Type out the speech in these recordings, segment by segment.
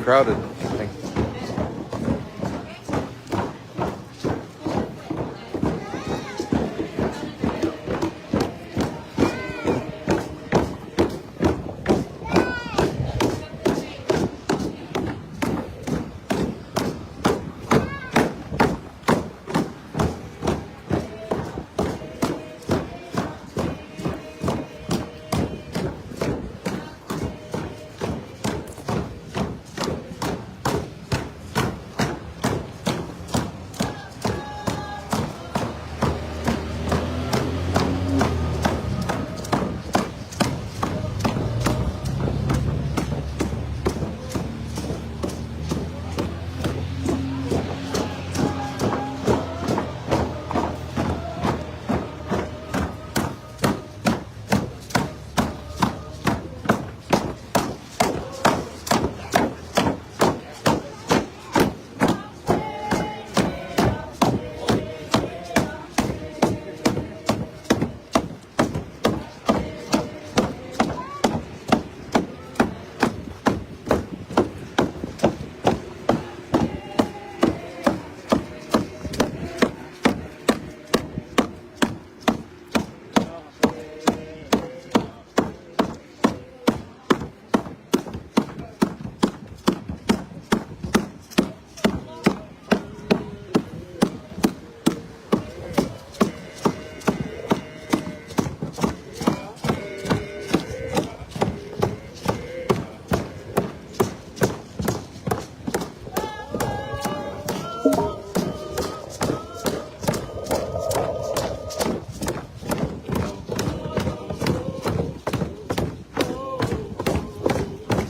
crowded, I think.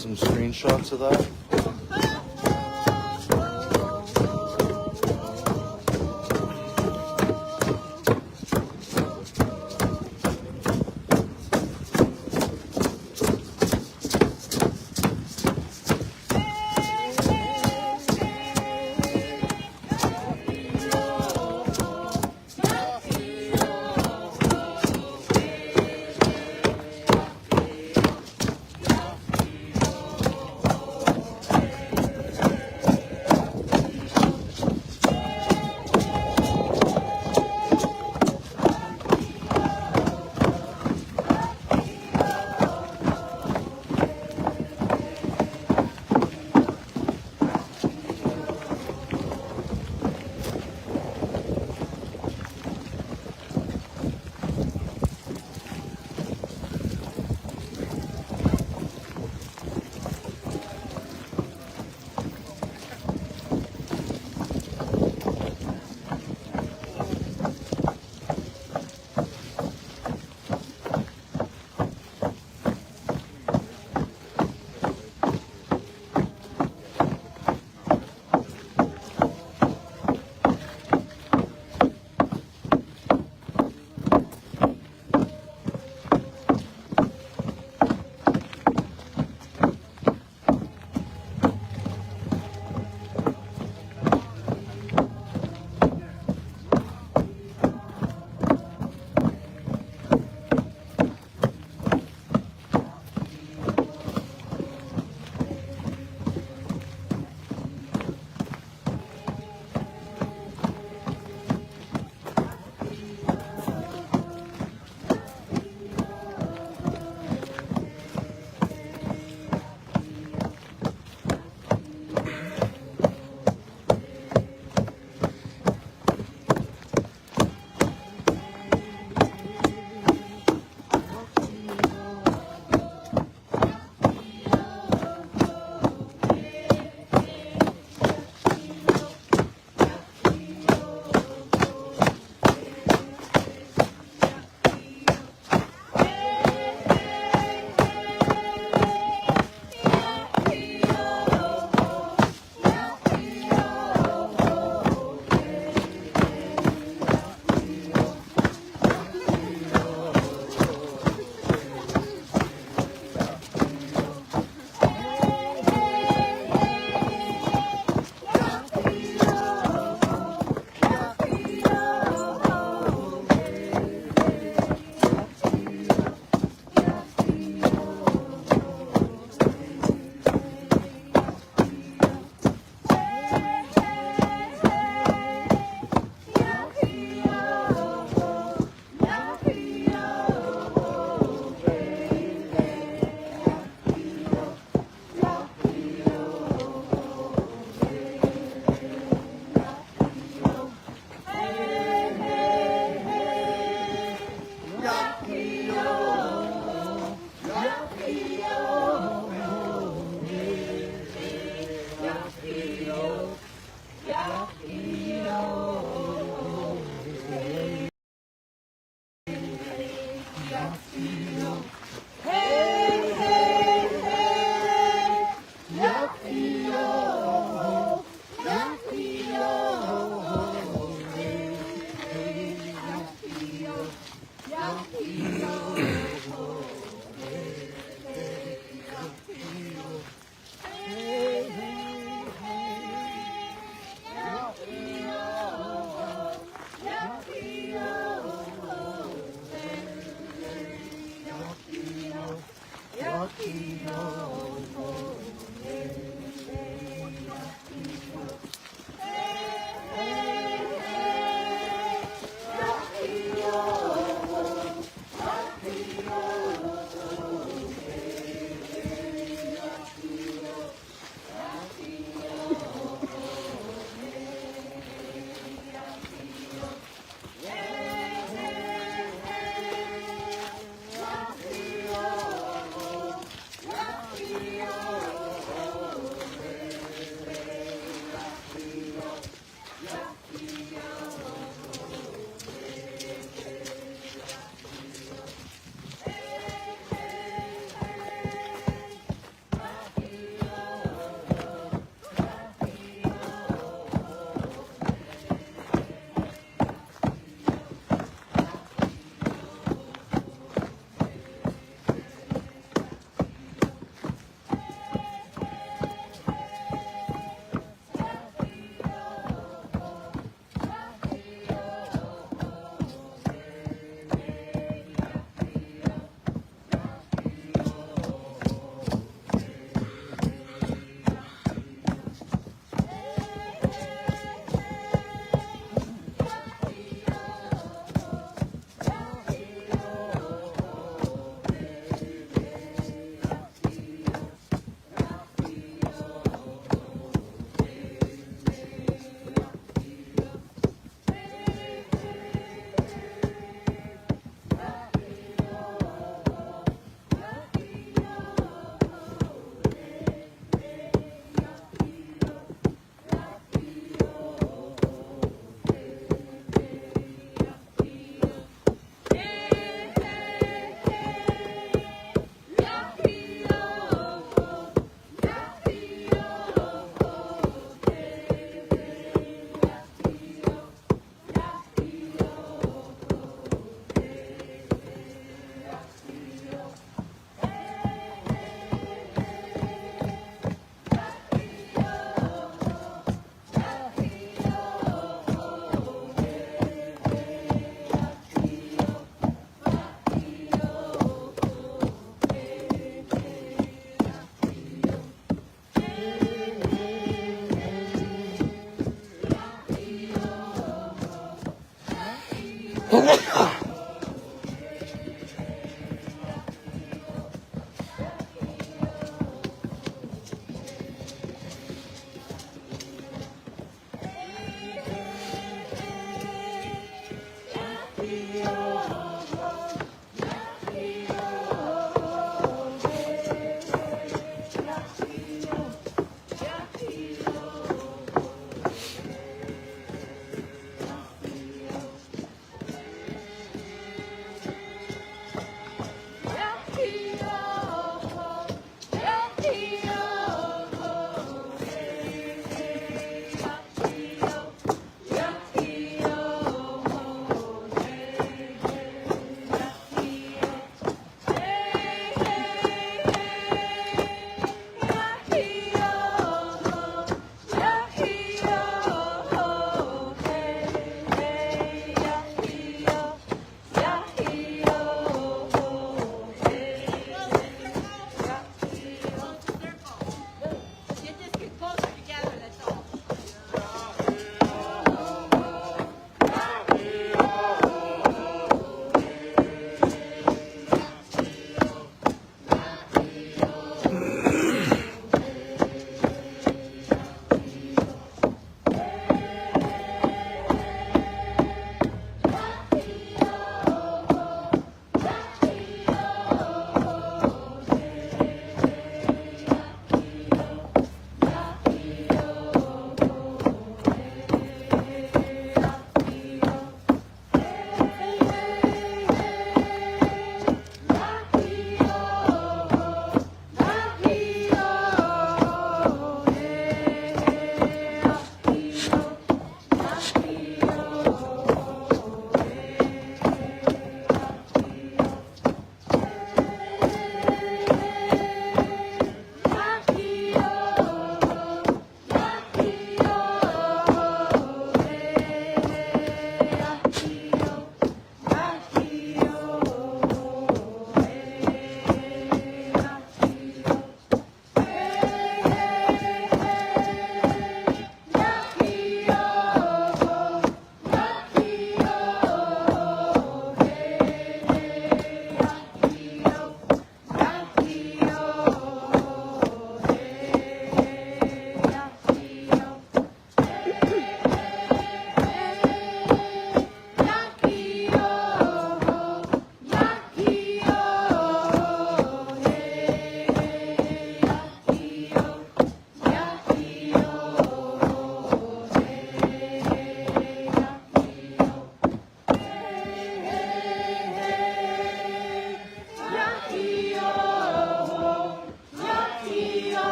Some screenshots of that.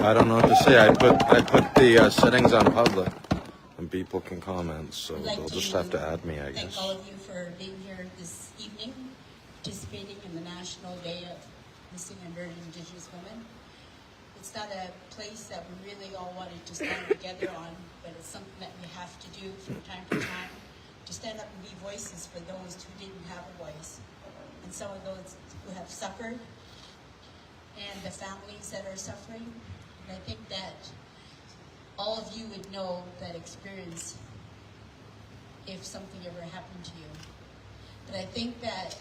I don't know what to say. I put the settings on public, and people can comment. So they'll just have to add me, I guess. Thank all of you for being here this evening, participating in the National Day of Missing and Murdered Indigenous Women. It's not a place that we really all wanted to stand together on, but it's something that we have to do from time to time to stand up and be voices for those who didn't have a voice, and some of those who have suffered, and the families that are suffering. And I think that all of you would know that experience if something ever happened to you. But I think that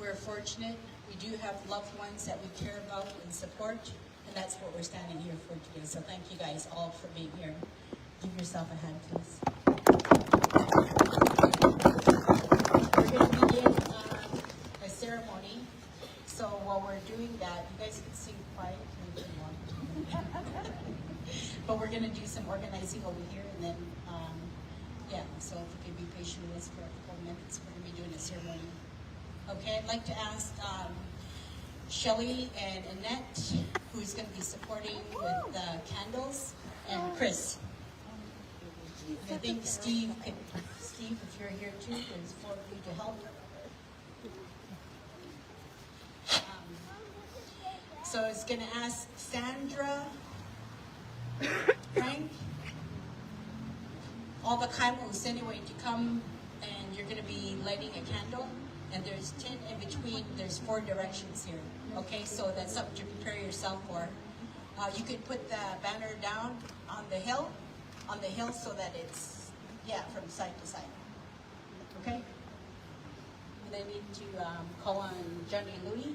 we're fortunate. We do have loved ones that we care about and support, and that's what we're standing here for today. So thank you guys all for being here. Give yourself a hand, please. We're going to begin a ceremony. So while we're doing that, you guys can sing quietly if you want. But we're going to do some organizing over here, and then, yeah, so if you could be patient with us for a couple of minutes, we're going to be doing a ceremony. Okay, I'd like to ask Shelley and Annette, who's going to be supporting with candles, and Chris. I think Steve, if you're here too, there's four of you to help. So I was going to ask Sandra, Frank, all the Kaimus anyway to come, and you're going to be lighting a candle, and there's 10 in between. There's 4 directions here. Okay, so that's something to prepare yourself for. You could put the banner down on the hill so that it's, yeah, from side to side. Okay? And I need to call on Johnny Louie.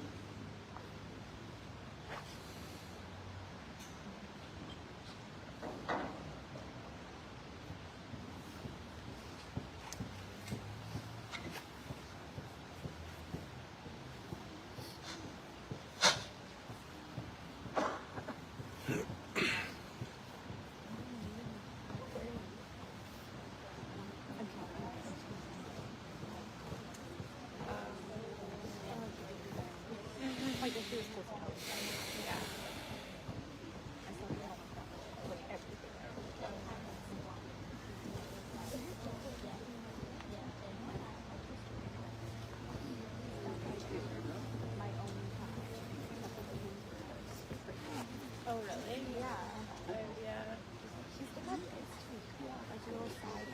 Oh, really? Yeah. Yeah. She's the best. Yeah, like a little side.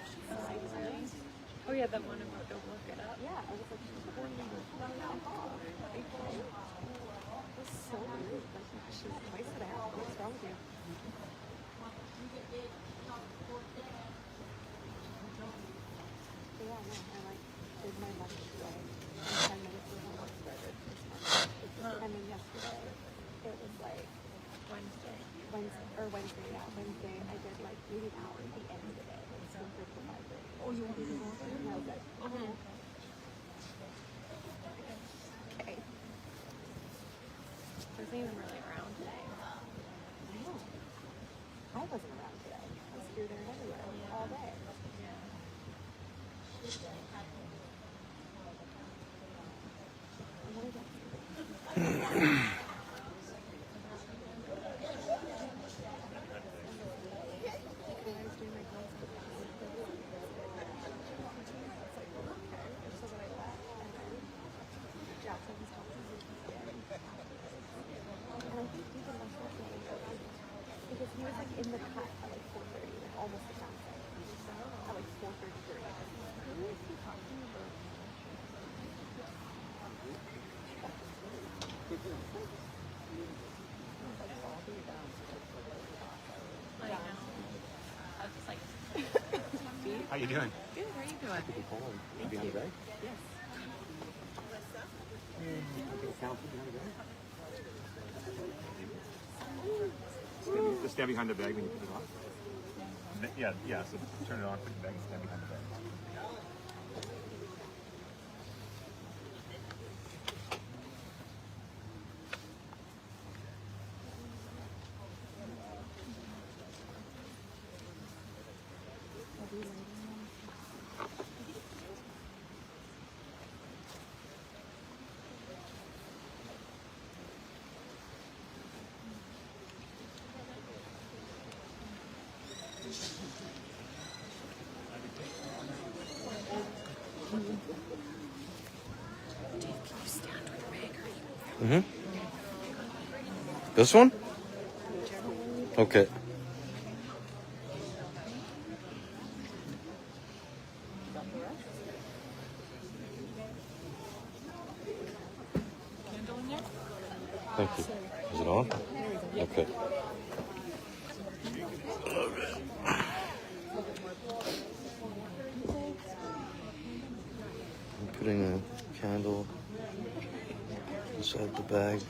Oh, yeah, the one about don't look it up. Yeah, I was like, she's the one that was so rude. Like, she's twice and a half. What's wrong with you? Yeah, no, I like did my lunch today. And 10 minutes before work started. And then yesterday, it was like Wednesday, yeah, Wednesday. I did like maybe an hour at the end of the day. It was from 3 to 5:30. Oh, you want to do more? No, good. Okay. Wasn't even really around today. I know. I wasn't around today. I was here, there, and everywhere all day. Yeah. Because he was like in the cut at like 4:30, like almost the sunset. At like 4:33. Who is he talking about? I know. I was just like, How you doing? good, how are you doing? Thank you. Yes. Just stand behind the bag when you put it on. Yeah. So turn it on, put the bag, and stand behind the bag. Mm-hmm. This one? Okay. Thank you. Is it on? Okay. I'm putting a candle inside the bag.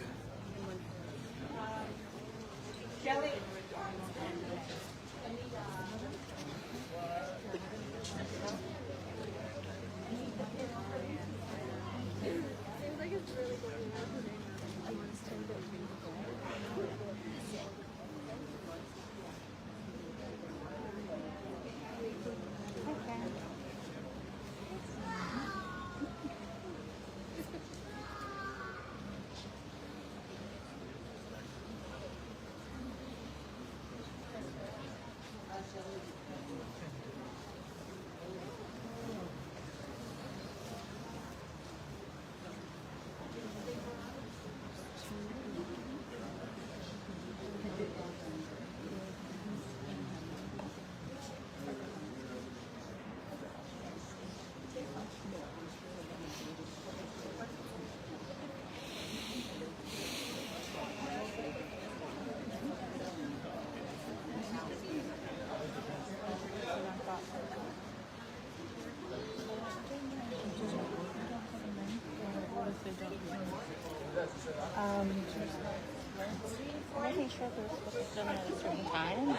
I wasn't sure if we were supposed to film at a certain time. Well,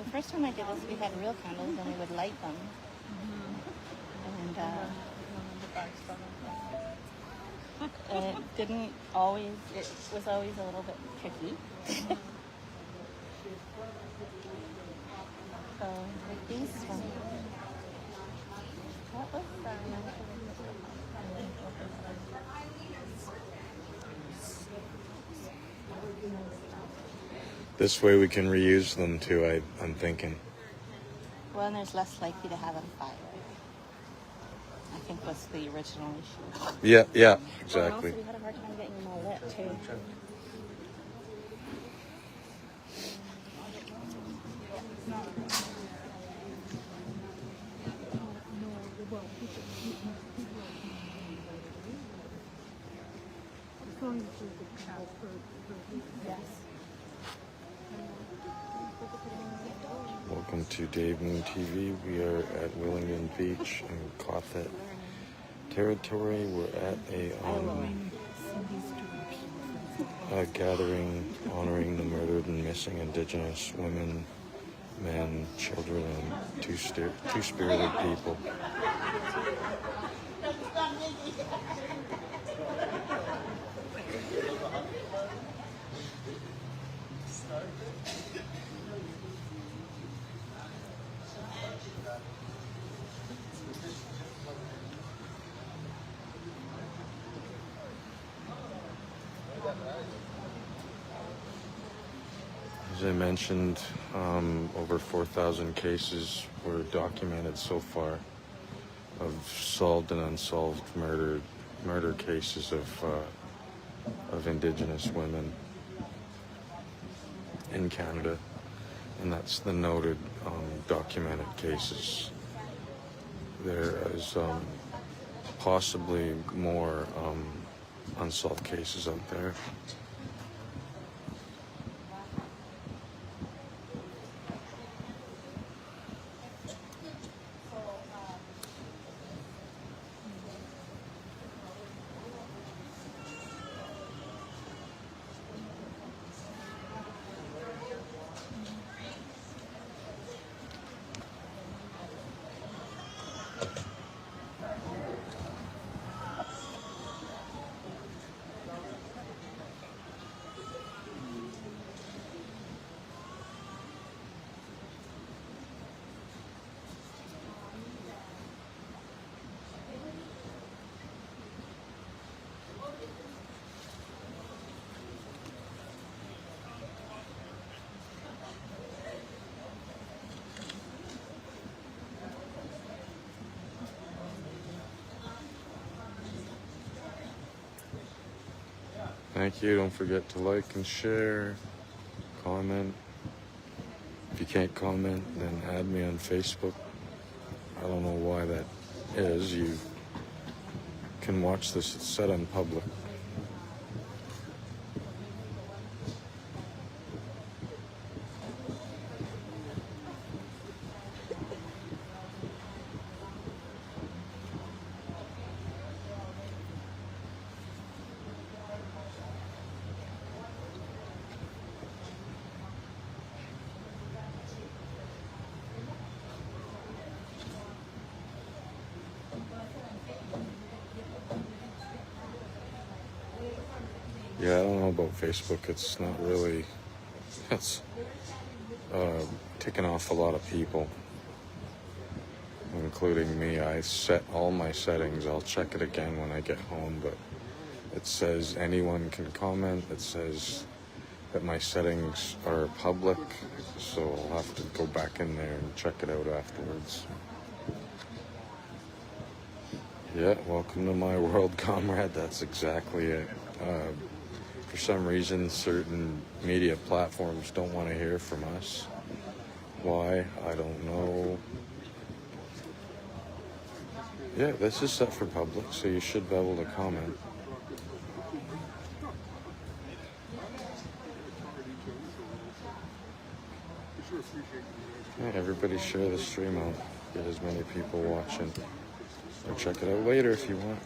the first time I did this, we had real candles and we would light them. And it didn't always, it was always a little bit tricky. So, like these ones. What was that? This way we can reuse them too, I'm thinking. Well, and there's less likely to have a fire. I think was the original issue. Yeah, Well, exactly. and also we had a hard time getting them all lit too. Welcome to Dave Moon TV. We are at Willingdon Beach in Clothet territory. We're at a gathering honoring the murdered and missing Indigenous women, men, children, and two-spirited people. As I mentioned, over 4,000 cases were documented so far of solved and unsolved murder cases of Indigenous women in Canada, and that's the noted documented cases. There is possibly more unsolved cases out there. Thank you. Don't forget to like and share, comment. If you can't comment, then add me on Facebook. I don't know why that is. You can watch this. It's set on public. Yeah, I don't know about Facebook. It's not really, it's ticking off a lot of people, including me. I set all my settings. I'll check it again when I get home, but it says anyone can comment. It says that my settings are public, so I'll have to go back in there and check it out afterwards. Yeah, welcome to my world, comrade. That's exactly it. For some reason, certain media platforms don't want to hear from us. Why? I don't know. Yeah, this is set for public, so you should be able to comment. Yeah, everybody share the stream out. Get as many people watching. Or check it out later if you want.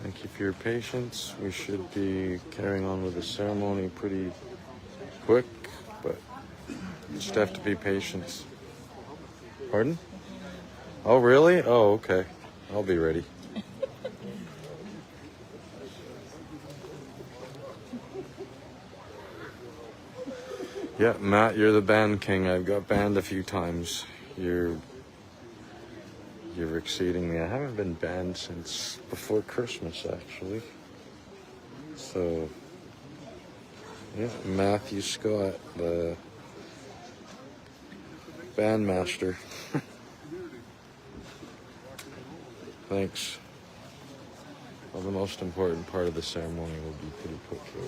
Thank you for your patience. We should be carrying on with the ceremony pretty quick, but you just have to be patient. Pardon? Oh, really? Oh, okay. I'll be ready. Yeah, Matt, you're the band king. I've got banned a few times. You're exceeding me. I haven't been banned since before Christmas, actually. So, yeah, Matthew Scott, the bandmaster. Thanks. Well, the most important part of the ceremony will be pretty quick here.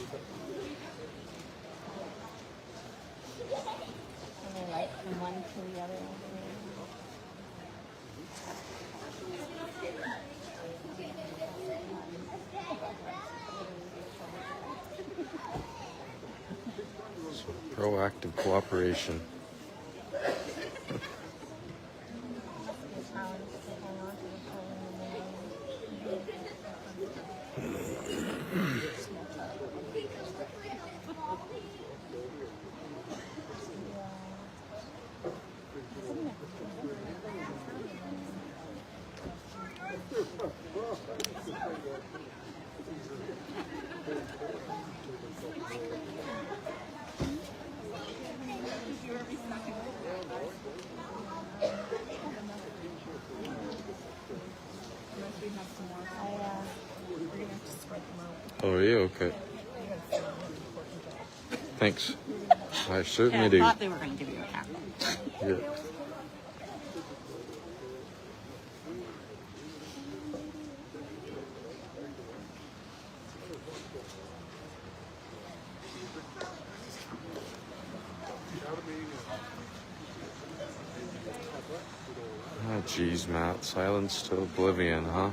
And then light from one to the other. Proactive cooperation. Oh, are you? Okay. Thanks. I certainly do. I thought they were going to give you a cap. Yeah. Geez, Matt, silence to oblivion, huh?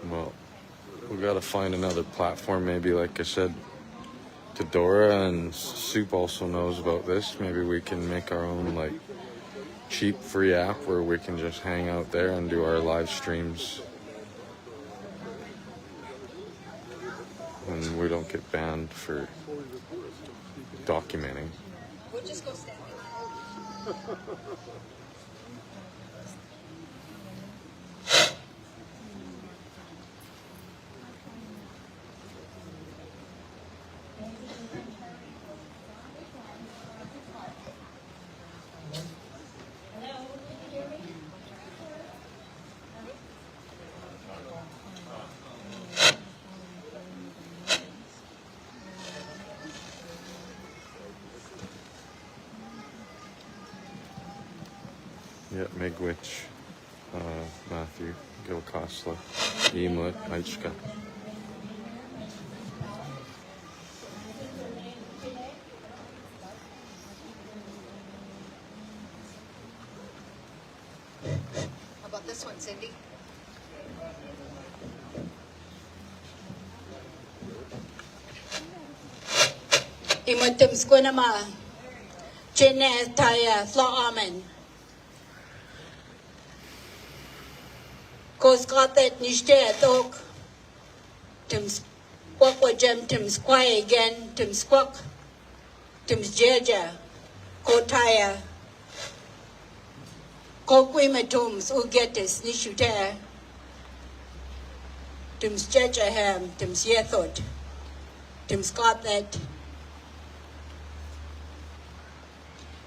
Well, we gotta find another platform, maybe, like I said to Dora, and Soup also knows about this. Maybe we can make our own, like, cheap free app where we can just hang out there and do our live streams. And we don't get banned for documenting. We'll just go stand behind. Yeah, Miigwech, Matthew, Gilkasla, Imut, Aichka. How about this one, Cindy? Imutum squinama, Chene Taya, Flaw Amen. Koskatet Nishte Tok, Tim Squawk Wajem, Tim Squay again, Tim Squawk, Tim's Jeja, Kotaya, Kokwimatums, Ugetis, Nishute, Tim's Jejaham, Tim's Yethot, Tim's Scotlet.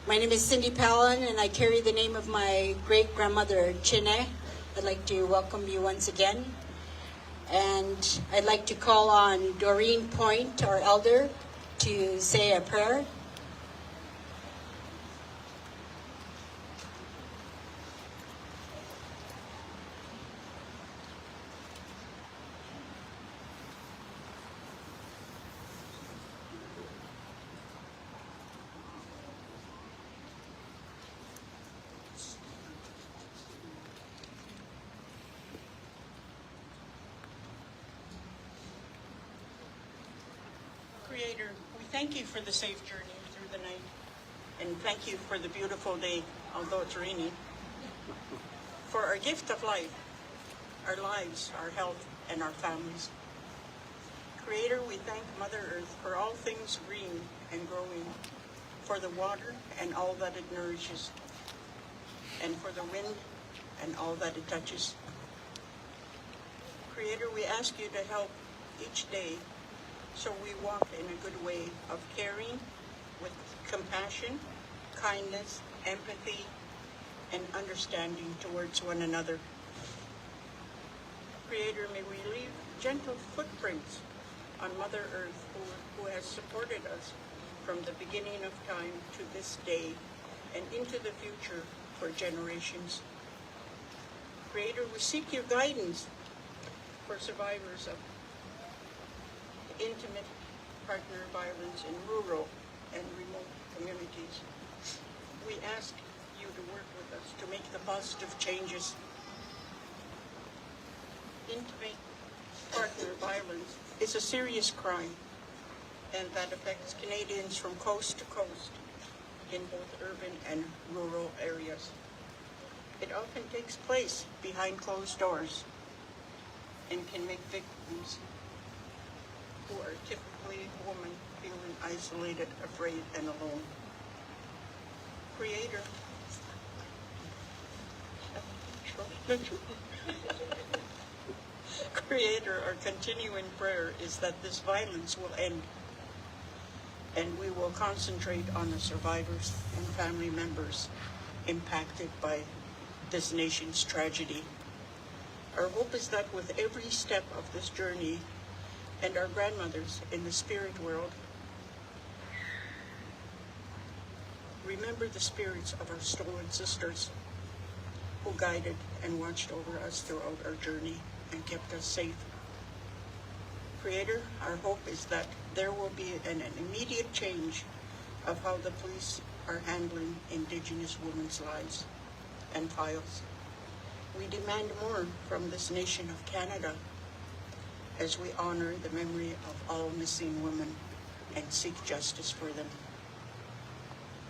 My name is Cindy Powell, and I carry the name of my great-grandmother, Chine. I'd like to welcome you once again. And I'd like to call on Doreen Point, our elder, to say a prayer. Creator, we thank you for the safe journey through the night, and thank you for the beautiful day, although it's rainy, for our gift of life, our lives, our health, and our families. Creator, we thank Mother Earth for all things green and growing, for the water and all that it nourishes, and for the wind and all that it touches. Creator, we ask you to help each day so we walk in a good way of caring with compassion, kindness, empathy, and understanding towards one another. Creator, may we leave gentle footprints on Mother Earth who has supported us from the beginning of time to this day and into the future for generations. Creator, we seek your guidance for survivors of intimate partner violence in rural and remote communities. We ask you to work with us to make the positive changes. Intimate partner violence is a serious crime, and that affects Canadians from coast to coast in both urban and rural areas. It often takes place behind closed doors and can make victims who are typically women feeling isolated, afraid, and alone. Creator, Creator, our continuing prayer is that this violence will end, and we will concentrate on the survivors and family members impacted by this nation's tragedy. Our hope is that with every step of this journey, and our grandmothers in the spirit world, remember the spirits of our stolen sisters who guided and watched over us throughout our journey and kept us safe. Creator, our hope is that there will be an immediate change of how the police are handling Indigenous women's lives. and files. We demand more from this nation of Canada as we honor the memory of all missing women and seek justice for them.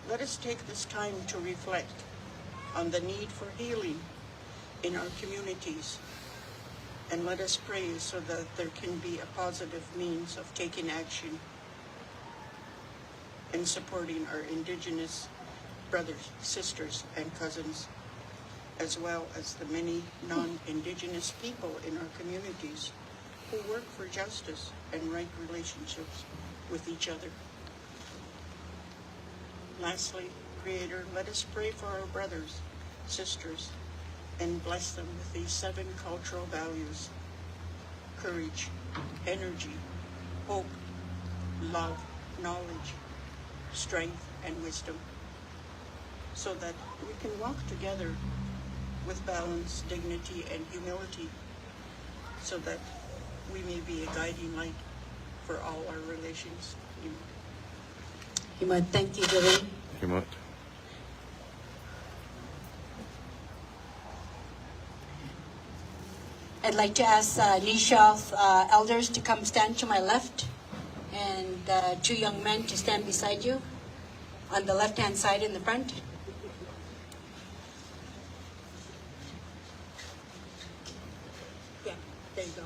Let us take this time to reflect on the need for healing in our communities, and let us pray so that there can be a positive means of taking action and supporting our Indigenous brothers, sisters, and cousins, as well as the many non-Indigenous people in our communities who work for justice and right relationships with each other. Lastly, Creator, let us pray for our brothers, sisters, and bless them with these 7 cultural values: courage, energy, hope, love, knowledge, strength, and wisdom, so that we can walk together with balance, dignity, and humility, so that we may be a guiding light for all our relations. Thank you, Doreen. Himot. I'd like to ask Nisha's elders to come stand to my left, and 2 young men to stand beside you on the left-hand side in the front. Yeah, there you go.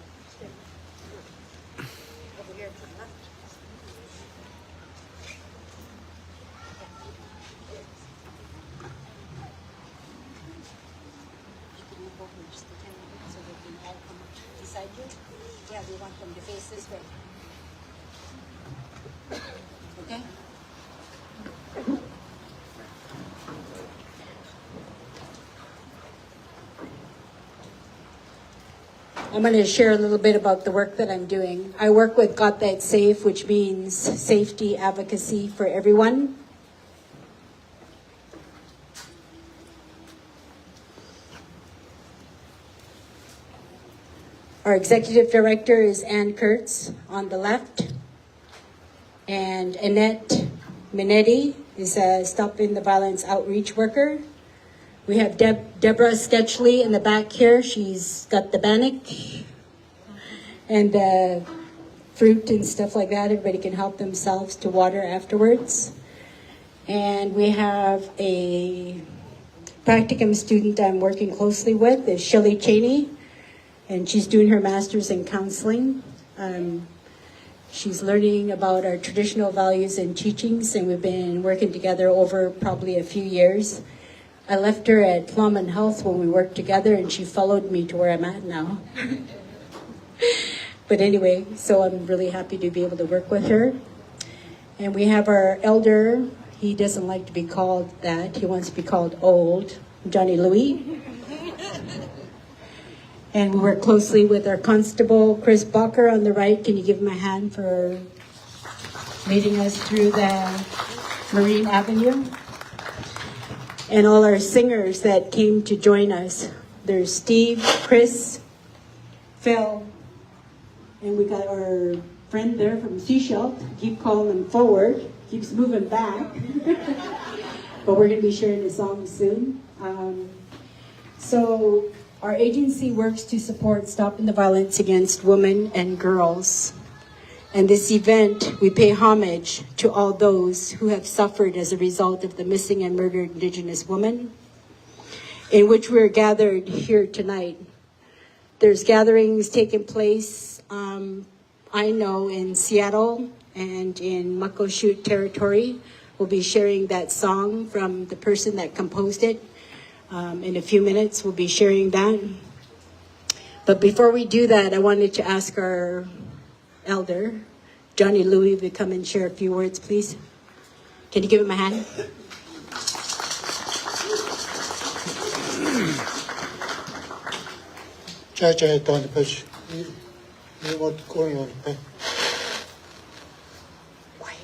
Over here to the left. You can move over just a tiny bit so they can all come beside you. Yeah, we want them to face this way. Okay? I'm going to share a little bit about the work that I'm doing. I work with Got That Safe, which means safety advocacy for everyone. Our executive director is Ann Kurtz on the left. And Annette Minetti is a Stop in the Violence outreach worker. We have Deborah Sketchley in the back here. She's got the bannock and the fruit and stuff like that. Everybody can help themselves to water afterwards. And we have a practicum student I'm working closely with is Shelley Cheney, and she's doing her master's in counseling. She's learning about our traditional values and teachings, and we've been working together over probably a few years. I left her at Plum and Health when we worked together, and she followed me to where I'm at now. But anyway, so I'm really happy to be able to work with her. And we have our elder. He doesn't like to be called that. He wants to be called old, Johnny Louis. And we work closely with our constable, Chris Bacher, on the right. Can you give him a hand for leading us through the Marine Avenue? And all our singers that came to join us. There's Steve, Chris, Phil, and we got our friend there from Seashell. Keep calling him forward. Keeps moving back. But we're going to be sharing a song soon. So our agency works to support stopping the violence against women and girls. And this event, we pay homage to all those who have suffered as a result of the missing and murdered Indigenous women, in which we're gathered here tonight. There's gatherings taking place, I know, in Seattle and in Muckleshoot territory. We'll be sharing that song from the person that composed it. In a few minutes, we'll be sharing that. But before we do that, I wanted to ask our elder, Johnny Louis, to come and share a few words, please. Can you give him a hand? Chacha on the pitch. You want to go on the Quiet.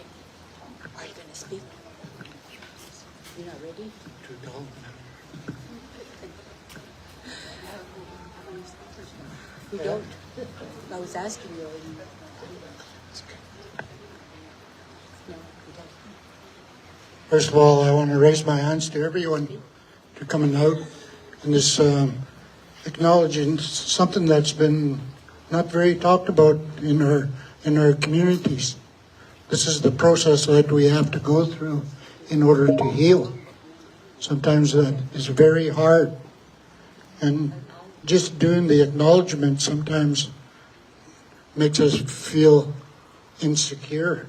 Are you going to speak? You're not ready? You don't? I was asking you already. No, you don't. First of all, I want to raise my hands to everyone to come and out and this acknowledging something that's been not very talked about in our communities. This is the process that we have to go through in order to heal. Sometimes that is very hard, and just doing the acknowledgement sometimes makes us feel insecure.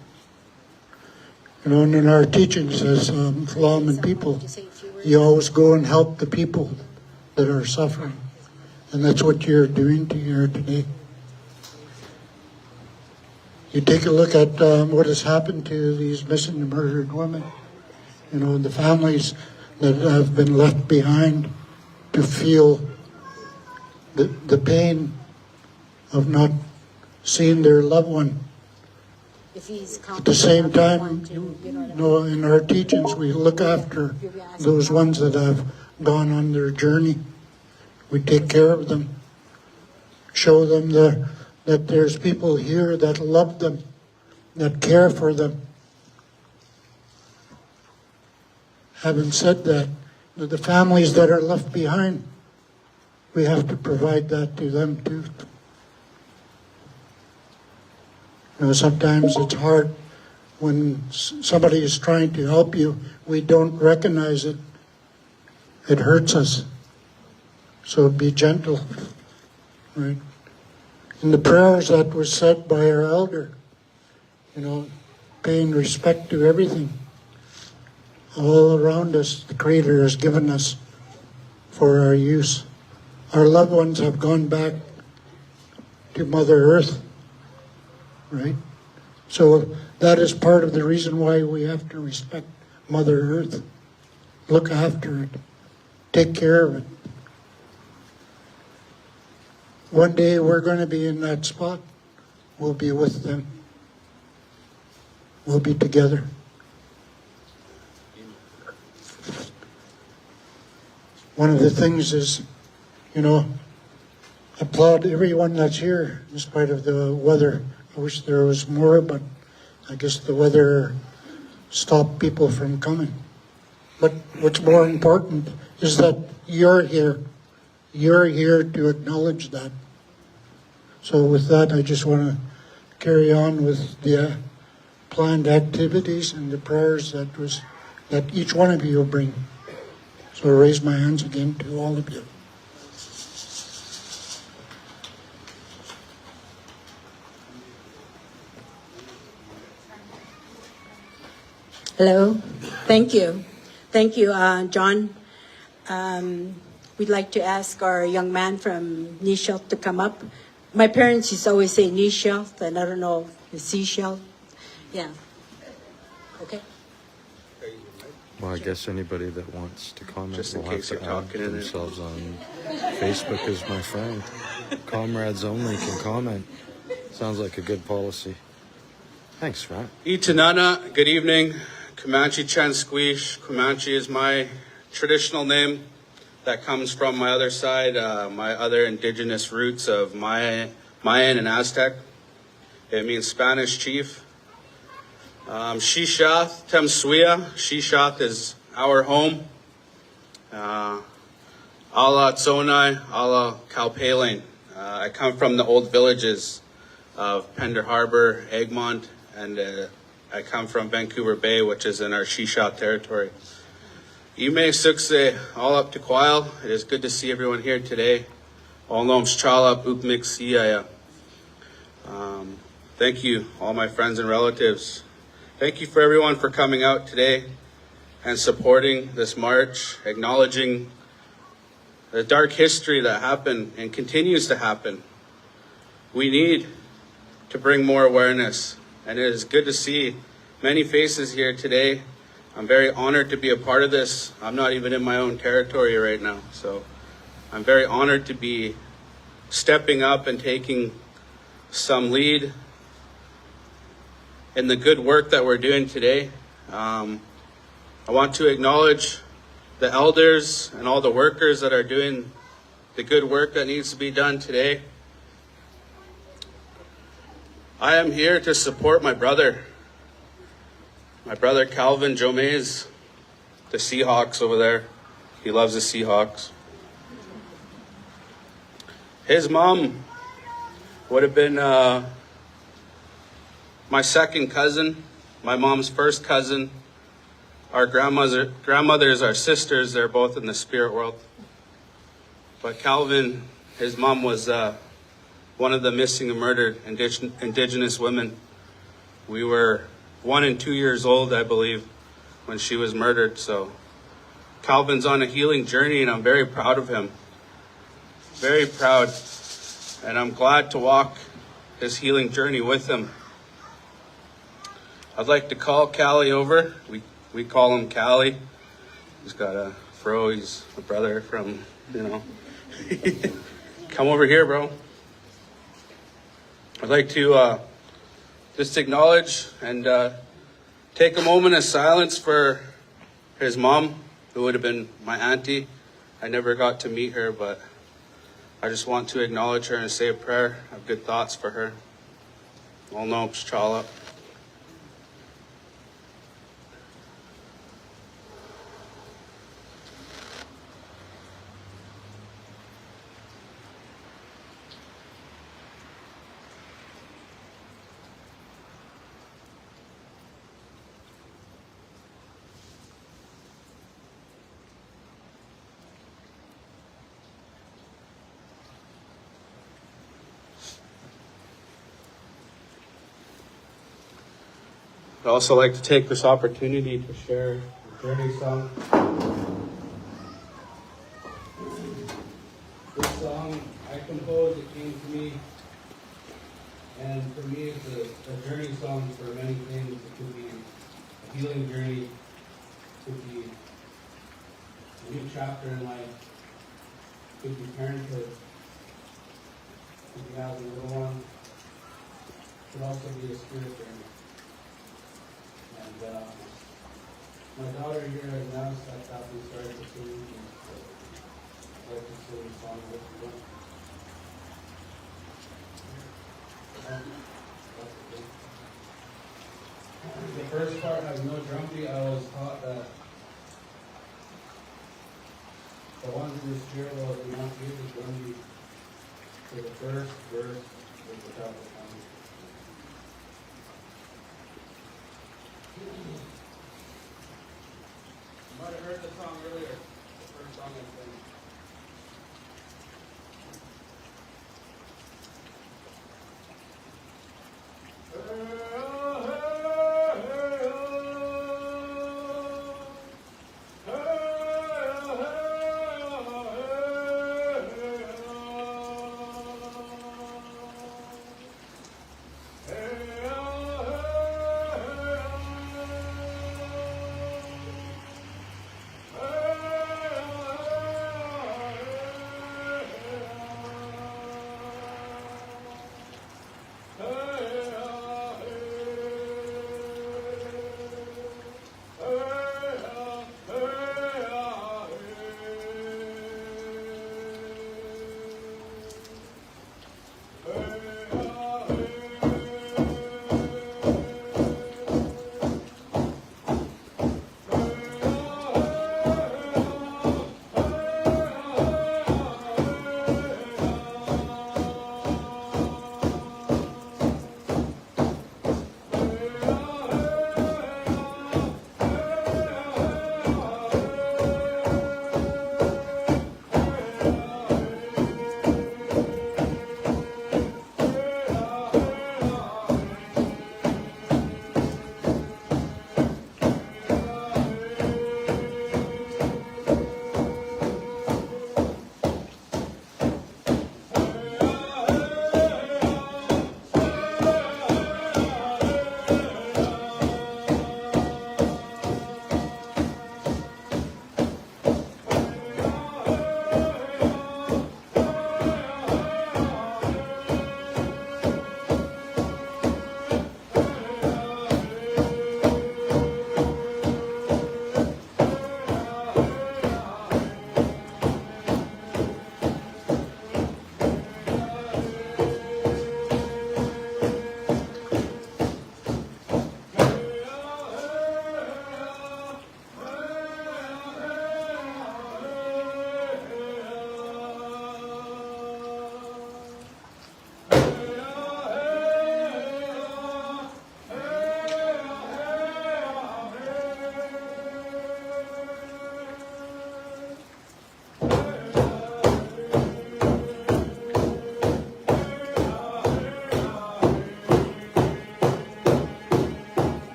You know, and in our teachings as Lawman people, you always go and help the people that are suffering. And that's what you're doing here today. You take a look at what has happened to these missing and murdered women, you know, the families that have been left behind to feel the pain of not seeing their loved one. At the same time, you know, in our teachings, we look after those ones that have gone on their journey. We take care of them, show them that there's people here that love them, that care for them. Having said that, the families that are left behind, we have to provide that to them too. You know, sometimes it's hard when somebody is trying to help you, we don't recognize it. It hurts us. So be gentle, right? In the prayers that were said by our elder, you know, paying respect to everything. All around us, the Creator has given us for our use. Our loved ones have gone back to Mother Earth, right? So that is part of the reason why we have to respect Mother Earth. Look after it. Take care of it. One day we're going to be in that spot. We'll be with them. We'll be together. One of the things is, you know, applaud everyone that's here in spite of the weather. I wish there was more, but I guess the weather stopped people from coming. But what's more important is that you're here. You're here to acknowledge that. So with that, I just want to carry on with the planned activities and the prayers that each one of you will bring. So I raise my hands again to all of you. Hello. Thank you. Thank you, John. We'd like to ask our young man from Nishelf to come up. My parents used to always say Nishelf, and I don't know, the seashell. Yeah. Okay. Well, I guess anybody that wants to comment Just in will have case to you're add talking in it. themselves on Facebook as my friend. Comrades only can comment. Sounds like a good policy. Thanks, Matt. Itanana, good evening. Comanche Chan Squish. Comanche is my traditional name that comes from my other side, my other indigenous roots of Mayan and Aztec. It means Spanish chief. Shishath Temsuya. Shishath is our home. Ala Tsonai, Ala Kalpaling. I come from the old villages of Pender Harbor, Egmont, and I come from Vancouver Bay, which is in our Shishath territory. Ime Sukse, all up to Quail. It is good to see everyone here today. All noms chalap ukmix iaya. Thank you, all my friends and relatives. Thank you for everyone for coming out today and supporting this march, acknowledging the dark history that happened and continues to happen. We need to bring more awareness, and it is good to see many faces here today. I'm very honored to be a part of this. I'm not even in my own territory right now, so I'm very honored to be stepping up and taking some lead in the good work that we're doing today. I want to acknowledge the elders and all the workers that are doing the good work that needs to be done today. I am here to support my brother Calvin Jomez, the Seahawks over there. He loves the Seahawks. His mom would have been my second cousin, my mom's first cousin. Our grandmothers are sisters. They're both in the spirit world. But Calvin, his mom was one of the missing and murdered Indigenous women. We were 1 and 2 years old, I believe, when she was murdered. So Calvin's on a healing journey, and I'm very proud of him. Very proud. And I'm glad to walk his healing journey with him. I'd like to call Callie over. We call him Callie. He's got a fro. He's a brother from, Come over here, bro. I'd like to just acknowledge and take a moment of silence for his mom, who would have been my auntie. I never got to meet her, but I just want to acknowledge her and say a prayer. I have good thoughts for her. All no, Pshala. I'd also like to take this opportunity to share a journey song. This song I composed, it came to me, and for me it's a journey song for many things. It could be a healing journey, it could be a new chapter in life, it could be parenthood, it could be having a little one, it could also be a spirit journey. And my daughter here has now stepped up and started to sing. I'd like to sing a song with you. The first part has no drum beat. I was taught that the ones in the spirit world do not use the drum beat for the first verse with the top of the tongue. You might have heard the song earlier, the first song I sang.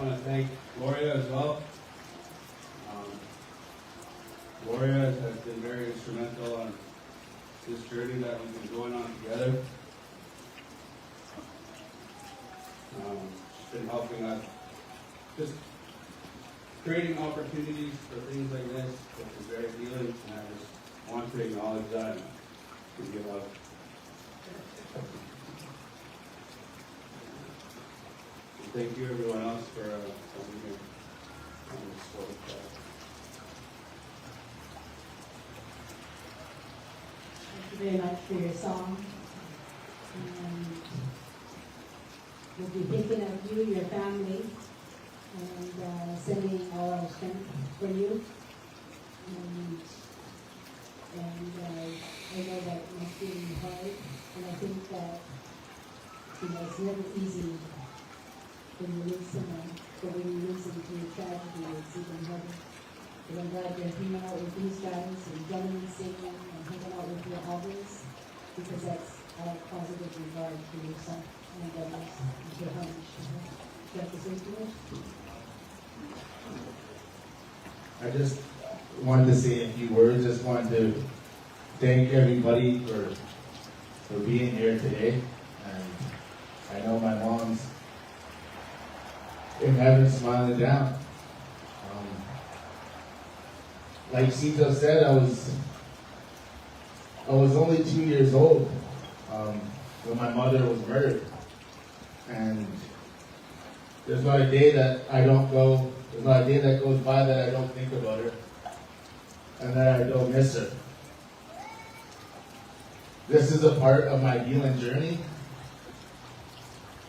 want to thank Gloria as well. Gloria has been very instrumental on this journey that we've been going on together. She's been helping us, just creating opportunities for things like this, which is very healing, and I just want to acknowledge that and give up. Thank you everyone else for coming here on this podcast. Thank you very much for your song. And we'll be thinking of you, your family, and sending all our strength for you. And I know that it must be hard, and I think that it's never easy when you lose someone, but when you lose them to a tragedy, it's even harder. But I'm glad you're hanging out with these guys and drumming and singing and hanging out with your elders, because that's a positive regard for yourself and others and your homage. You have to say to it? I just wanted to say a few words. Just wanted to thank everybody for being here today. And I know my mom's in heaven smiling down. Like Cito said, I was only 2 years old when my mother was murdered. And there's not a day that there's not a day that goes by that I don't think about her and that I don't miss her. This is a part of my healing journey,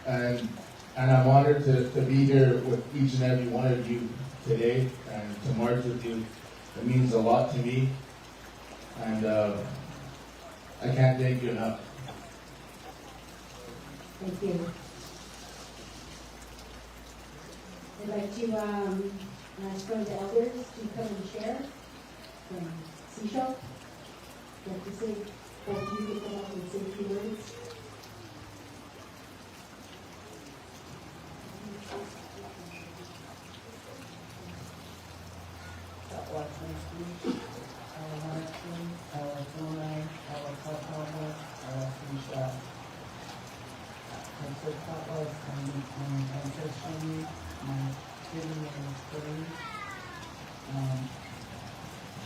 and I'm honored to be here with each and every one of you today and to march with you. It means a lot to me, and I can't thank you enough. Thank you. I'd like to ask one of the elders to come and share from Seashell. I'd like to say, both of you can come up and say a few words.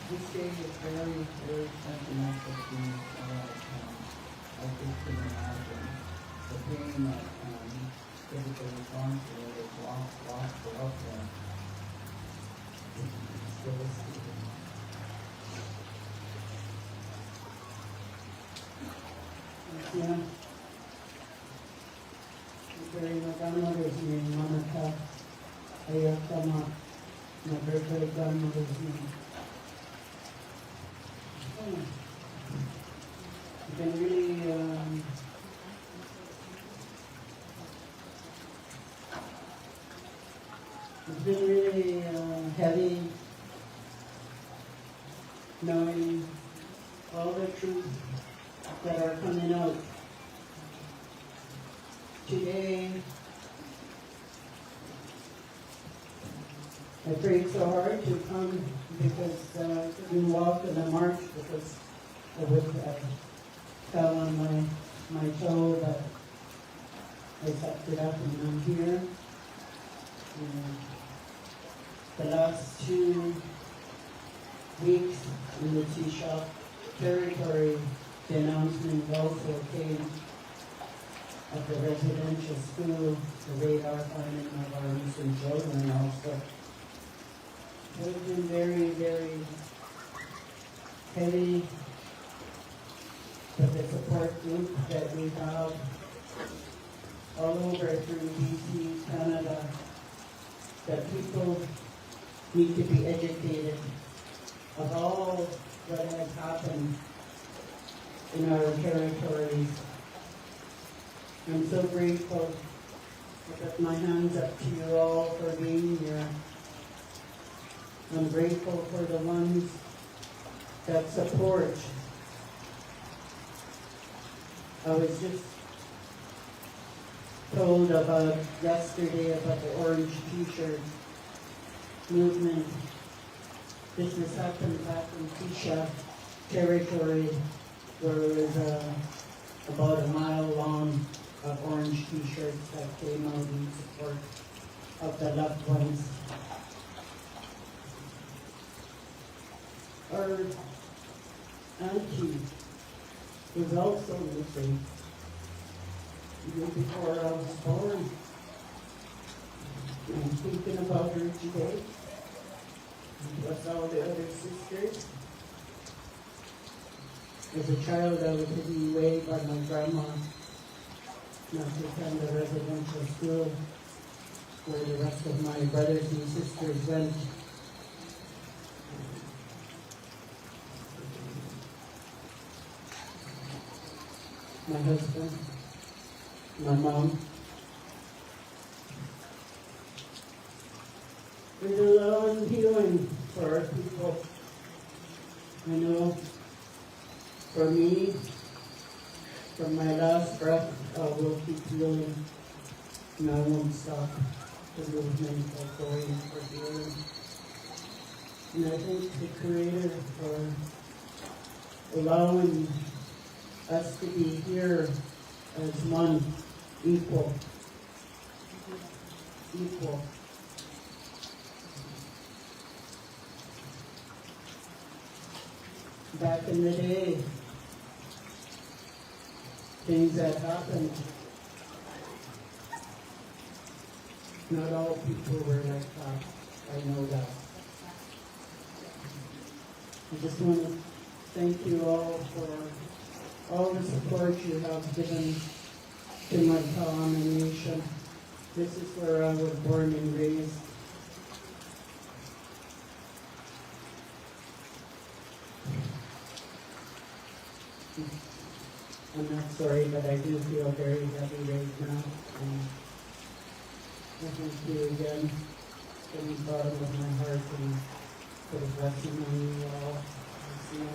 This day is very, very sentimental to me. I just can imagine the pain that everybody has gone through, whether it's lost or up there. It's devastating. Yeah. Burying my grandmother's name, Manaka Ayakama, my great grandmother's name. It's been really heavy knowing all the truth that are coming out. Today, I prayed so hard to come because I couldn't walk in the march because I fell on my toe, but I sucked it up and I'm here. And the last 2 weeks in the tea shop territory, the announcement also came of the residential school, the radar finding of our missing children also. It has been very, very heavy, but the support group that we have all over through BC, Canada, that people need to be educated of all that has happened in our territories. I'm so grateful. I put my hands up to you all for being here. I'm grateful for the ones that support. I was just told about yesterday about the orange t-shirt movement. This was happened back in Tisha territory, where there was about a mile long of orange t-shirts that came out in support of the loved ones. Our auntie was also missing even before I was born. I'm thinking about her today. Plus all the other sisters. As a child, I was hidden away by my grandma, not to attend the residential school where the rest of my brothers and sisters went. My husband, my mom. There's a lot of healing for our people. I know, for me, from my last breath, I will keep healing, and I won't stop the movement of going for healing. And I thank the Creator for allowing us to be here as one, equal. Equal. Back in the day, things that happened, not all people were like that. I know that. I just want to thank you all for all the support you have given to my Powell nation. This is where I was born and raised. I'm not sorry, but I do feel very heavy right now. And I thank you again from the bottom of my heart and for the blessing on you all. See you.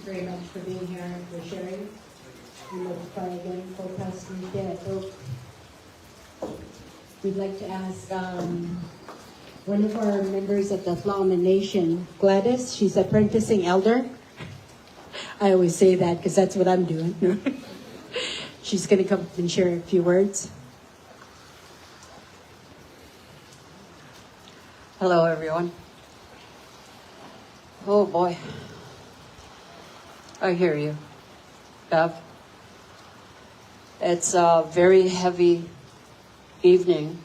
Very much for being here and for sharing. We will try again for Pastor Dead. We'd like to ask one of our members of the Tla'amin Nation, Gladys. She's apprenticing elder. I always say that because that's what I'm doing. She's going to come up and share a few words. Hello, everyone. Oh boy. I hear you, Bev. It's a very heavy evening.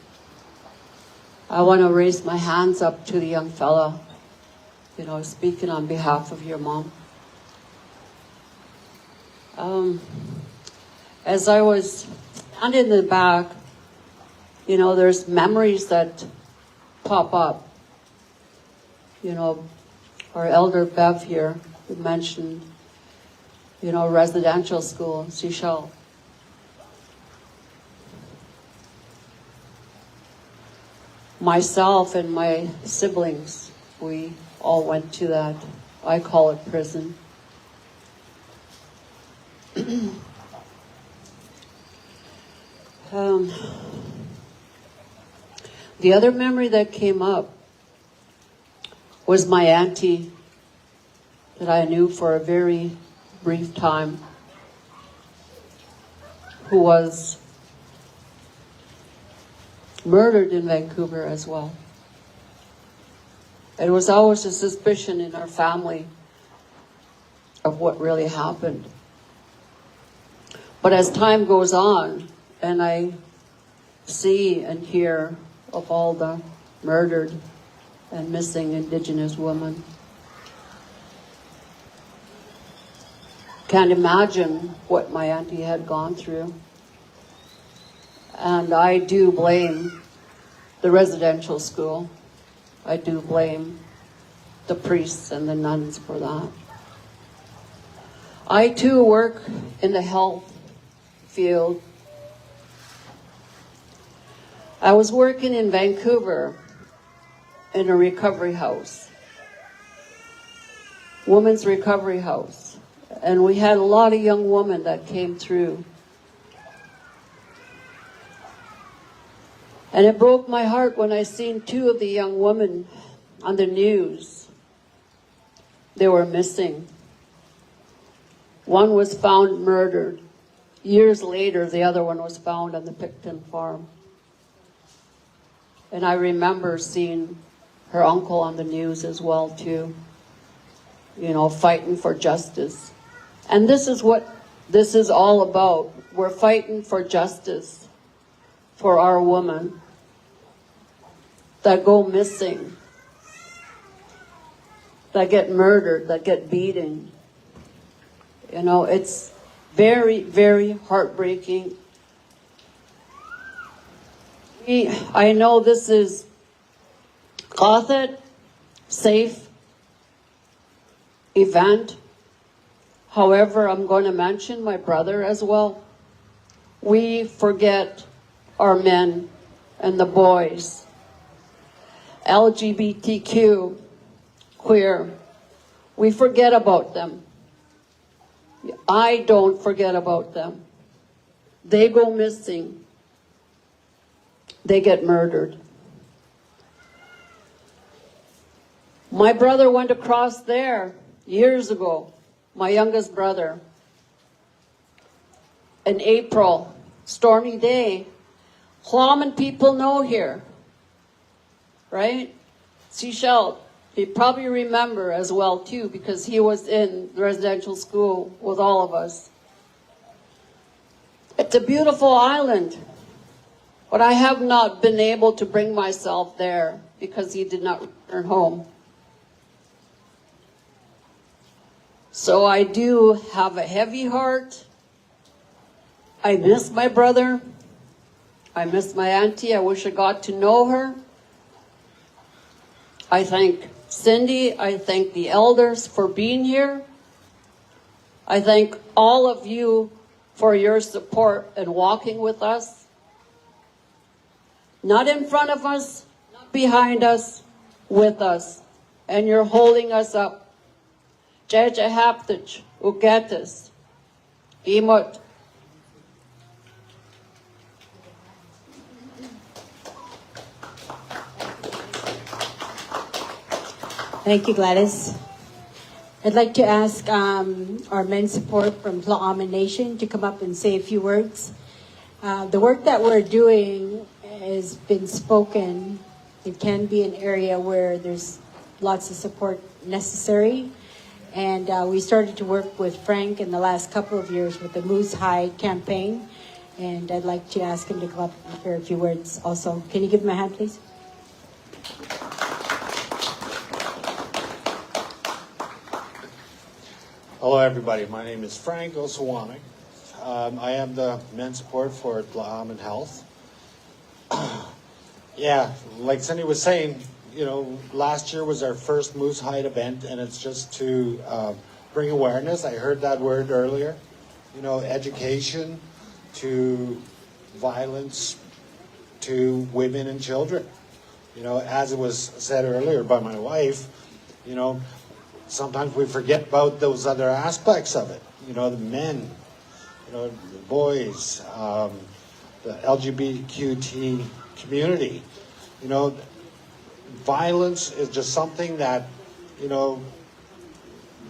I want to raise my hands up to the young fella, speaking on behalf of your mom. As I was standing in the back, there's memories that pop up. Our elder Bev here mentioned residential school, Seychelles. Myself and my siblings, we all went to that, I call it prison. The other memory that came up was my auntie that I knew for a very brief time, who was murdered in Vancouver as well. It was always a suspicion in our family of what really happened. But as time goes on, and I see and hear of all the murdered and missing Indigenous women, can't imagine what my auntie had gone through. And I do blame the residential school. I do blame the priests and the nuns for that. I too work in the health field I was working in Vancouver in a recovery house, women's recovery house. And we had a lot of young women that came through. And it broke my heart when I seen 2 of the young women on the news. They were missing. One was found murdered. Years later, the other one was found on the Picton farm. And I remember seeing her uncle on the news as well, too. You know, fighting for justice. And this is what this is all about. We're fighting for justice for our women that go missing, that get murdered, that get beaten. You know, it's very, very heartbreaking. I know this is closet, safe event. However, I'm going to mention my brother as well. We forget our men and the boys. LGBTQ, queer. We forget about them. I don't forget about them. They go missing. They get murdered. My brother went across there years ago, my youngest brother. In April, stormy day. Klamath people know here, right? Sechelt, you probably remember as well too, because he was in the residential school with all of us. It's a beautiful island, but I have not been able to bring myself there because he did not return home. So I do have a heavy heart. I miss my brother. I miss my auntie. I wish I got to know her. I thank Cindy. I thank the elders for being here. I thank all of you for your support and walking with us. Not in front of us, not behind us, with us. And you're holding us up. Jeje haptich, ugetis, imot. Thank you, Gladys. I'd like to ask our men support from Tla'amin Nation to come up and say a few words. The work that we're doing has been spoken. It can be an area where there's lots of support necessary. And we started to work with Frank in the last couple of years with the Moose Hide campaign. And I'd like to ask him to come up and share a few words also. Can you give him a hand, please? Hello, everybody. My name is Frank Osawanik. I am the men's support for Tla'amin Health. Yeah, like Cindy was saying, you know, last year was our first Moose Hide event, and it's just to bring awareness. I heard that word earlier. You know, education to violence to women and children. You know, as it was said earlier by my wife, you know, sometimes we forget about those other aspects of it. You know, the men, you know, the boys, the LGBTQ community. You know, violence is just something that, you know,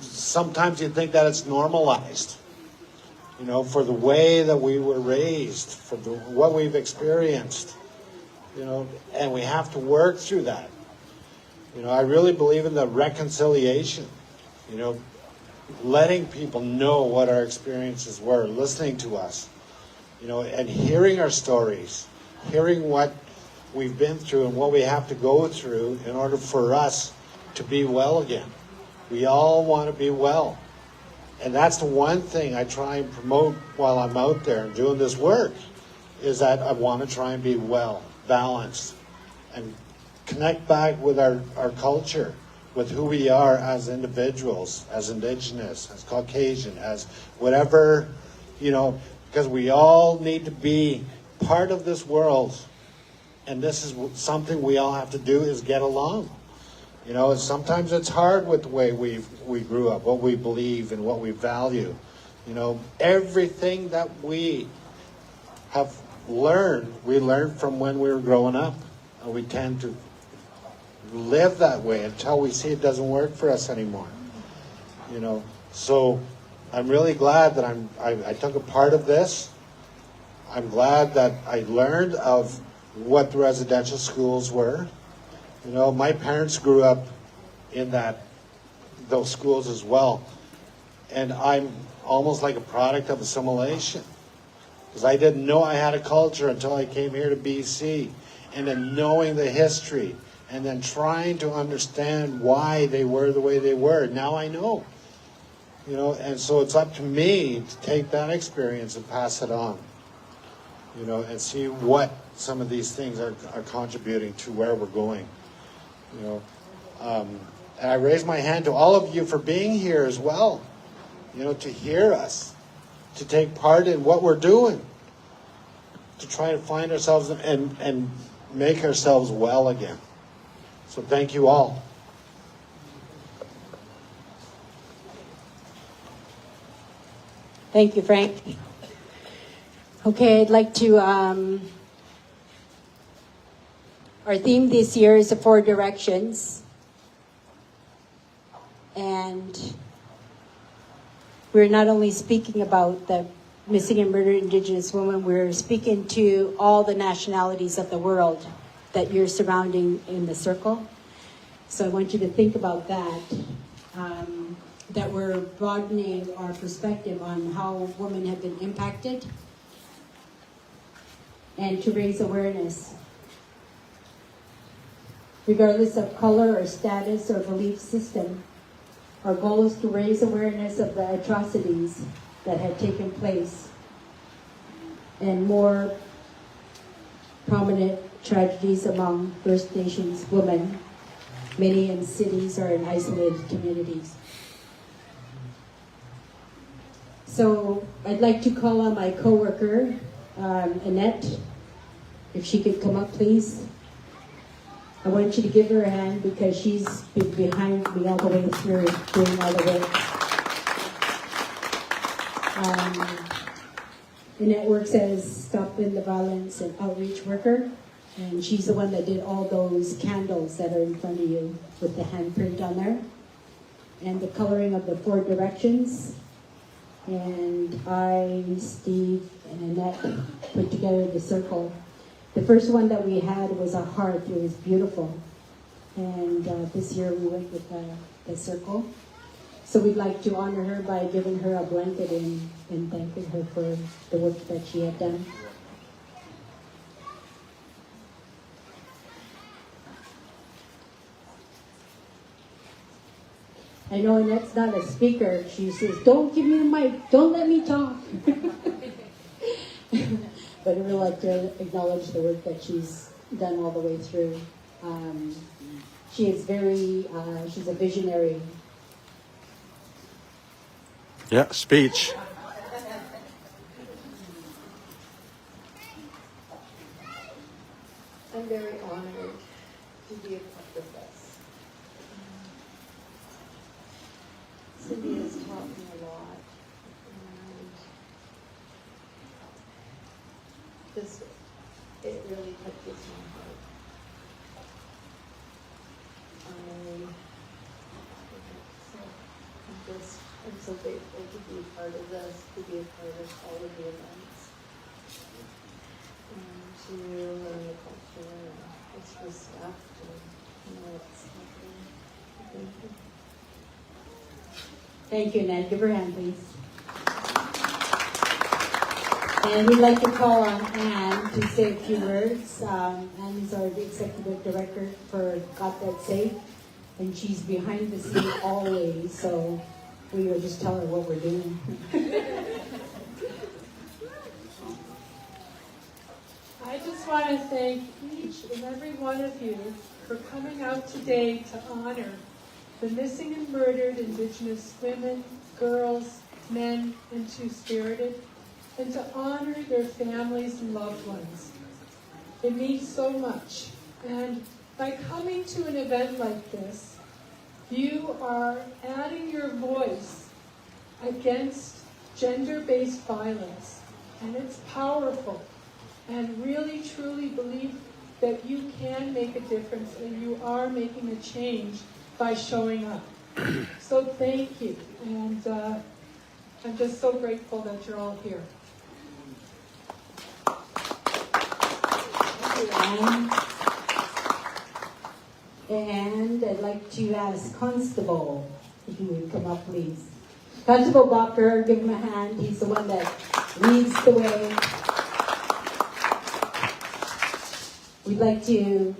sometimes you think that it's normalized. You know, for the way that we were raised, for what we've experienced. You know, and we have to work through that. You know, I really believe in the reconciliation, you know, letting people know what our experiences were, listening to us, you know, and hearing our stories, hearing what we've been through and what we have to go through in order for us to be well again. We all want to be well. And that's the one thing I try and promote while I'm out there and doing this work, is that I want to try and be well, balanced, and connect back with our culture, with who we are as individuals, as Indigenous, as Caucasian, as whatever, you know, because we all need to be part of this world And this is something we all have to do, is get along. You know, sometimes it's hard with the way we grew up, what we believe and what we value. You know, everything that we have learned, we learned from when we were growing up. And we tend to live that way until we see it doesn't work for us anymore. You know, so I'm really glad that I took a part of this. I'm glad that I learned of what the residential schools were. You know, my parents grew up in those schools as well. And I'm almost like a product of assimilation. Because I didn't know I had a culture until I came here to BC. And then knowing the history. And then trying to understand why they were the way they were. Now I know. You know, and so it's up to me to take that experience and pass it on. You know, and see what some of these things are contributing to where we're going. You know, and I raise my hand to all of you for being here as well. You know, to hear us, to take part in what we're doing, to try to find ourselves and make ourselves well again. So thank you all. Thank you, Frank. Okay, I'd like to, our theme this year is the 4 directions. And we're not only speaking about the missing and murdered Indigenous women, we're speaking to all the nationalities of the world that you're surrounding in the circle. So I want you to think about that, that we're broadening our perspective on how women have been impacted and to raise awareness. Regardless of color or status or belief system, our goal is to raise awareness of the atrocities that had taken place and more prominent tragedies among First Nations women, many in cities or in isolated communities. So I'd like to call on my coworker, Annette, if she could come up, please. I want you to give her a hand because she's been behind me all the way through doing all the work. Annette works as Stop in the Violence and outreach worker, and she's the one that did all those candles that are in front of you with the handprint on there, and the coloring of the 4 directions. And I, Steve, and Annette put together the circle. The first one that we had was a heart. It was beautiful. And this year we went with the circle. So we'd like to honor her by giving her a blanket and thanking her for the work that she had done. I know Annette's not a speaker. She says, don't give me the mic. Don't let me talk. But I would like to acknowledge the work that she's done all the way through. She is she's a visionary. Yeah, speech. I'm very honored to be a part of this. Cindy has taught me a lot, and it really touches my heart. I'm so grateful to be a part of this, to be a part of all of the events, and to learn the culture and its respect, and it's lovely. Thank you. Thank you, Annette. Give her a hand, please. And we'd like to call on Anne to say a few words. Anne is our executive director for Got That Safe, and she's behind the scene always, so we will just tell her what we're doing. I just want to thank each and every one of you for coming out today to honor the missing and murdered Indigenous women, girls, men, and Two-Spirited, and to honor their families and loved ones. It means so much. And by coming to an event like this, you are adding your voice against gender-based violence. And it's powerful. And really, truly believe that you can make a difference and you are making a change by showing up. So thank you. And I'm just so grateful that you're all here. And I'd like to ask Constable, if you would come up, please. Constable Bocker, give him a hand. He's the one that leads the way. We'd like to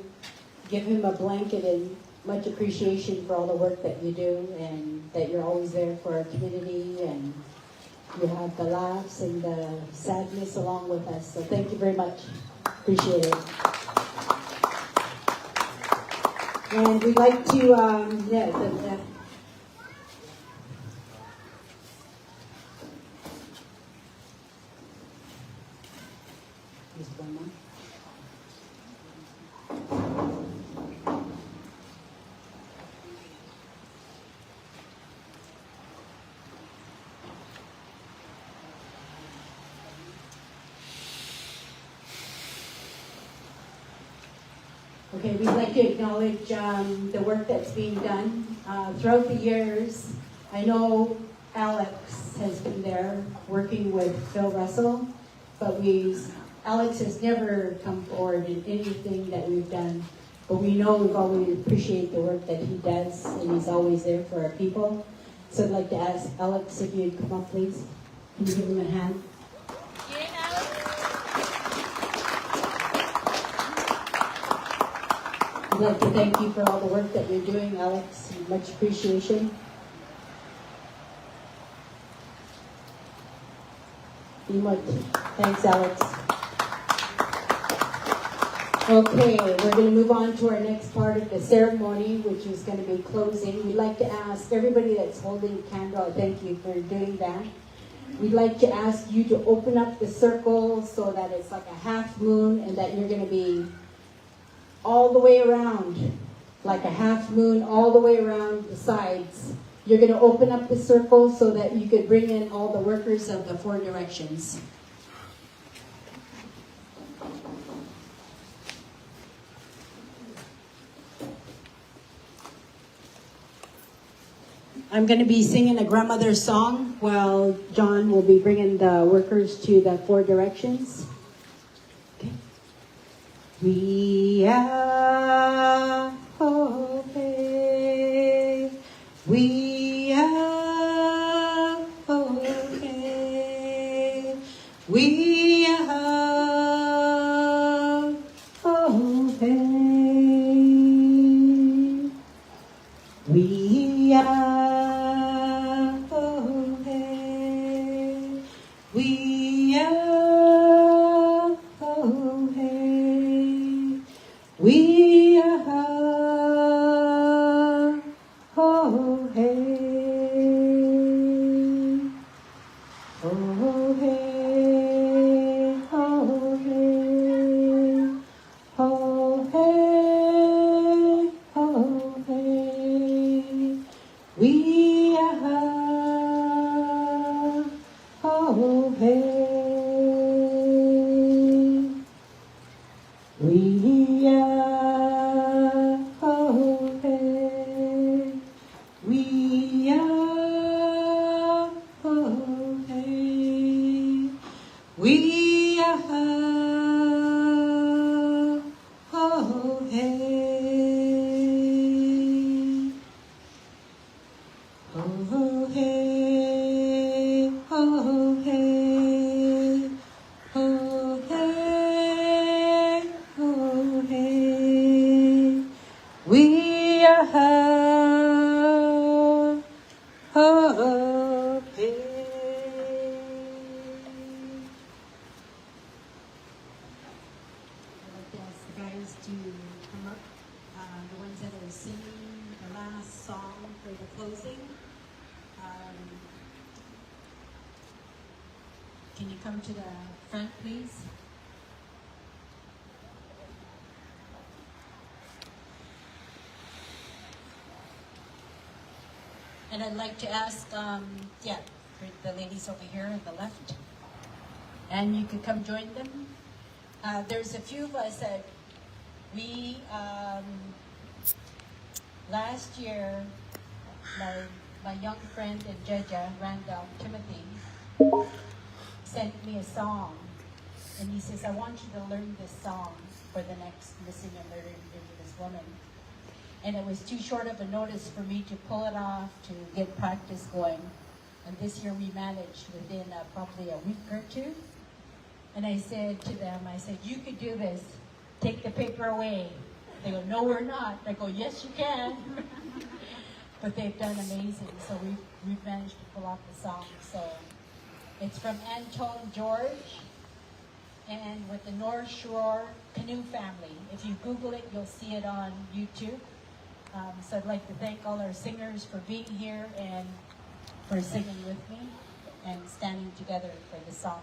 give him a blanket and much appreciation for all the work that you do and that you're always there for our community, and you have the laughs and the sadness along with us. So thank you very much. Appreciate it. And we'd like to, just one more. Okay, we'd like to acknowledge the work that's being done throughout the years. I know Alex has been there working with Phil Russell, but Alex has never come forward in anything that we've done. But we know we've always appreciate the work that he does, and he's always there for our people. So I'd like to ask Alex if you'd come up, please. Can you give him a hand? I'd like to thank you for all the work that you're doing, Alex. Much appreciation. Thanks, Alex. Okay, we're going to move on to our next part of the ceremony, which is going to be closing. We'd like to ask everybody that's holding a candle, thank you for doing that. We'd like to ask you to open up the circle so that it's like a half moon and that you're going to be all the way around, like a half moon, all the way around the sides. You're going to open up the circle so that you could bring in all the workers of the 4 directions. I'm going to be singing a grandmother's song while John will be bringing the workers to the 4 directions. Okay. We are okay. We are okay. We are okay. We are okay. We are okay. We are okay. Can you come to the front, please? And I'd like to ask, yeah, for the ladies over here on the left, and you could come join them. There's a few of us that we, last year, my young friend and Jeja, Randall Timothy, sent me a song, and he says, I want you to learn this song for the next missing and murdered Indigenous woman. And it was too short of a notice for me to pull it off, to get practice going. And this year we managed within probably a week or two. And I said to them, I said, you could do this. Take the paper away. They go, no, we're not. I go, yes, you can. But they've done amazing. So we've managed to pull off the song. So it's from Antone George and with the North Shore Canoe Family. If you Google it, you'll see it on YouTube. So I'd like to thank all our singers for being here and for singing with me and standing together for the song.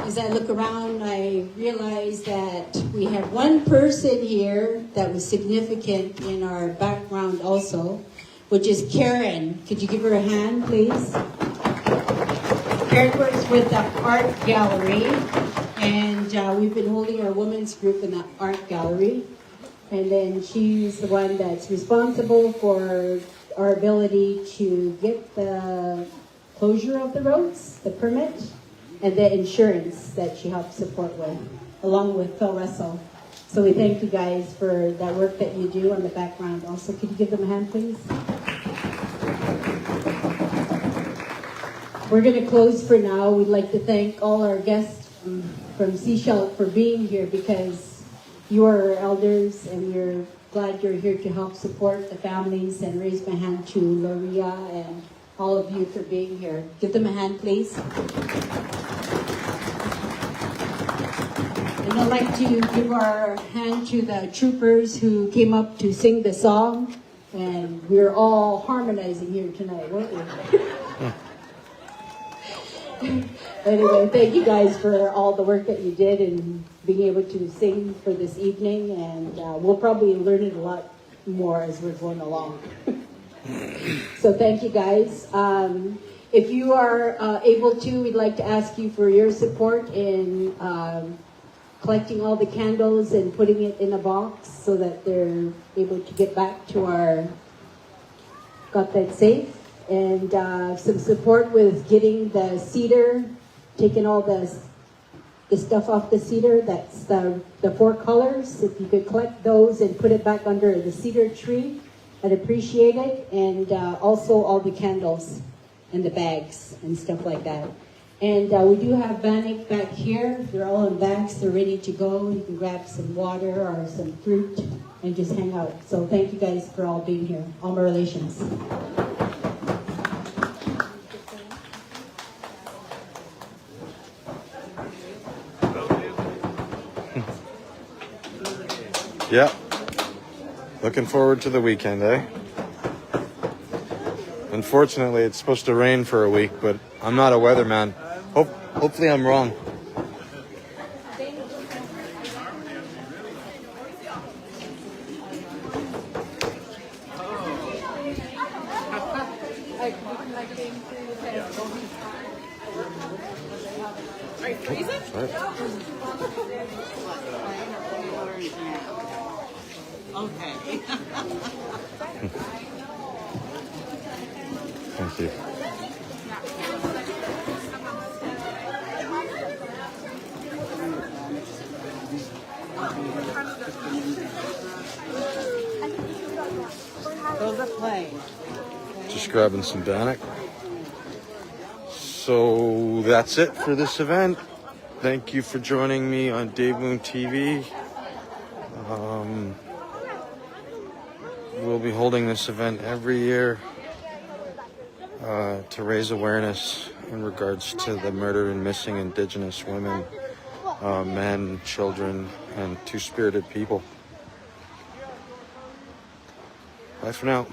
as I look around, I realize that we have one person here that was significant in our background also, which is Karen. Could you give her a hand, please? Karen works with the art gallery, and we've been holding our women's group in the art gallery. And then she's the one that's responsible for our ability to get the closure of the roads, the permit, and the insurance that she helps support with, along with Phil Russell. So we thank you guys for that work that you do on the background. Also, could you give them a hand, please? We're going to close for now. We'd like to thank all our guests from Seashell for being here, because you are our elders, and we're glad you're here to help support the families. And raise my hand to Loria and all of you for being here. Give them a hand, please. And I'd like to give our hand to the troopers who came up to sing the song. And we're all harmonizing here tonight, weren't we? Anyway, thank you guys for all the work that you did and being able to sing for this evening. And we'll probably learn it a lot more as we're going along. So thank you guys. If you are able to, we'd like to ask you for your support in collecting all the candles and putting it in a box so that they're able to get back to our got that safe. And some support with getting the cedar, taking all the stuff off the cedar. That's the 4 colors. If you could collect those and put it back under the cedar tree, I'd appreciate it. And also all the candles and the bags and stuff like that. And we do have Bannock back here. They're all in bags. They're ready to go. You can grab some water or some fruit and just hang out. So thank you guys for all being here. All my relations. Yeah. Looking forward to the weekend, eh? Unfortunately, it's supposed to rain for a week, but I'm not a weatherman. Hopefully I'm wrong. Okay. Thank you. Those are plain. Just grabbing some Bannock. So that's it for this event. Thank you for joining me on Dave Moon TV. We'll be holding this event every year to raise awareness in regards to the murdered and missing Indigenous women, men, children, and two-spirited people. Bye for now.